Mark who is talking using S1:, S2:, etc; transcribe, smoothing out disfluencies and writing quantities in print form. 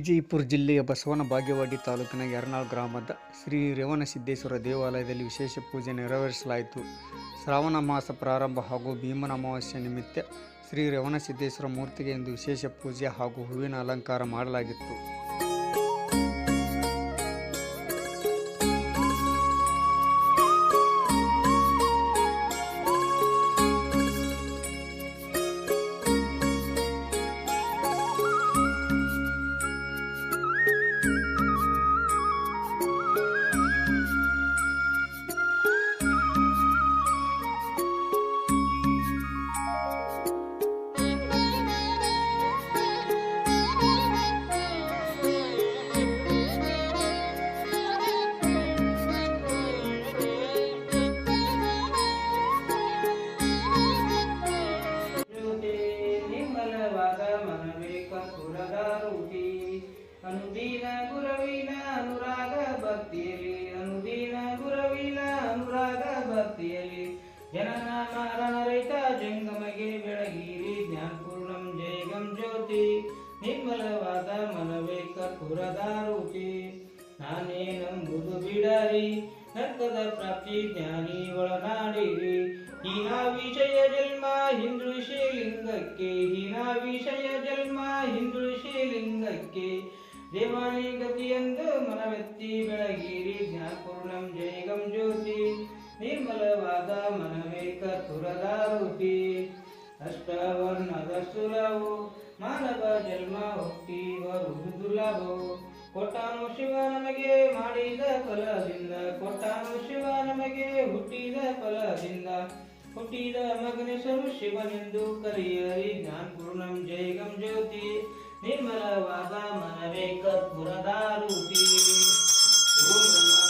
S1: ವಿಜಯಪುರ ಜಿಲ್ಲೆಯ ಬಸವನ ಬಾಗೇವಾಡಿ ತಾಲೂಕಿನ ಯರ್ನಾಳ್ ಗ್ರಾಮದ ಶ್ರೀ ರೇವಣಸಿದ್ದೇಶ್ವರ ದೇವಾಲಯದಲ್ಲಿ ವಿಶೇಷ ಪೂಜೆ ನೆರವೇರಿಸಲಾಯಿತು. ಶ್ರಾವಣ ಮಾಸ ಪ್ರಾರಂಭ ಹಾಗೂ ಭೀಮನ ಅಮಾವಾಸ್ಯೆ ನಿಮಿತ್ತ ಶ್ರೀ ರೇವಣಸಿದ್ದೇಶ್ವರ ಮೂರ್ತಿಗೆ ಇಂದು ವಿಶೇಷ ಪೂಜೆ ಹಾಗೂ ಹೂವಿನ ಅಲಂಕಾರ ಮಾಡಲಾಗಿತ್ತು.
S2: ಅನುದೀನ ಗುರವಿನ ಅನುರಾಗ ಭಕ್ತಿಯಲ್ಲಿ ಅನುದೀನ ಗುರವಿನ ಅನುರಾಗ ಭಕ್ತಿಯಲ್ಲಿ ಜನನ ಮರಣ ರಹಿತ ಜಂಗಮಗೆ ಬೆಳಗಿರಿ ಜ್ಞಾನಪೂರ್ಣಂ ಜಯಗಂ ಜ್ಯೋತಿ ನಿರ್ಮಲವಾದ ಮನವೇ ಕರ್ಪೂರದ ರುಚಿ ನಾನೇ ನಂಬುದು ಬಿಡರಿ ನರ್ಕದ ಪ್ರಾಪ್ತಿ ಜ್ಞಾನಿ ಒಳನಾಡಿರಿ ಹೀನ ವಿಷಯ ಜನ್ಮ ಹಿಂದುಳಿಸಿ ಲಿಂಗಕ್ಕೆ ಹೀನ ವಿಷಯ ಜನ್ಮ ಹಿಂದುಳಿಸಿ ಲಿಂಗಕ್ಕೆ ದೇವಾನಿ ಗತಿಯಂದು ಮನವೆತ್ತಿ ಬೆಳಗಿರಿ ಜ್ಞಾನಪೂರ್ಣಂ ಜಯಗಂ ಜ್ಯೋತಿ ನಿರ್ಮಲವಾದ ಮನವೇ ಕರ್ಪೂರದ ರುಚಿ ಅಷ್ಟವರ್ಣದ ಸುರವು ಮಾನವ ಜನ್ಮ ಹುಟ್ಟಿ ಬರುವುದು ದುರ್ಲಭವು ಕೊಟ್ಟಾನು ಶಿವ ನಮಗೆ ಮಾಡಿದ ಫಲದಿಂದ ಕೊಟ್ಟಾನು ಶಿವ ನಮಗೆ ಹುಟ್ಟಿದ ಫಲದಿಂದ ಹುಟ್ಟಿದ ಮಗನೆಸರು ಶಿವನೆಂದು ಕರೆಯರಿ ಜ್ಞಾನಪೂರ್ಣಂ ಜಯಗಂ ಜ್ಯೋತಿ ನಿರ್ಮಲವಾದ ಮನವೇ ಕರ್ಪೂರದ ರುಚಿ. ಓಂ ನಮಃ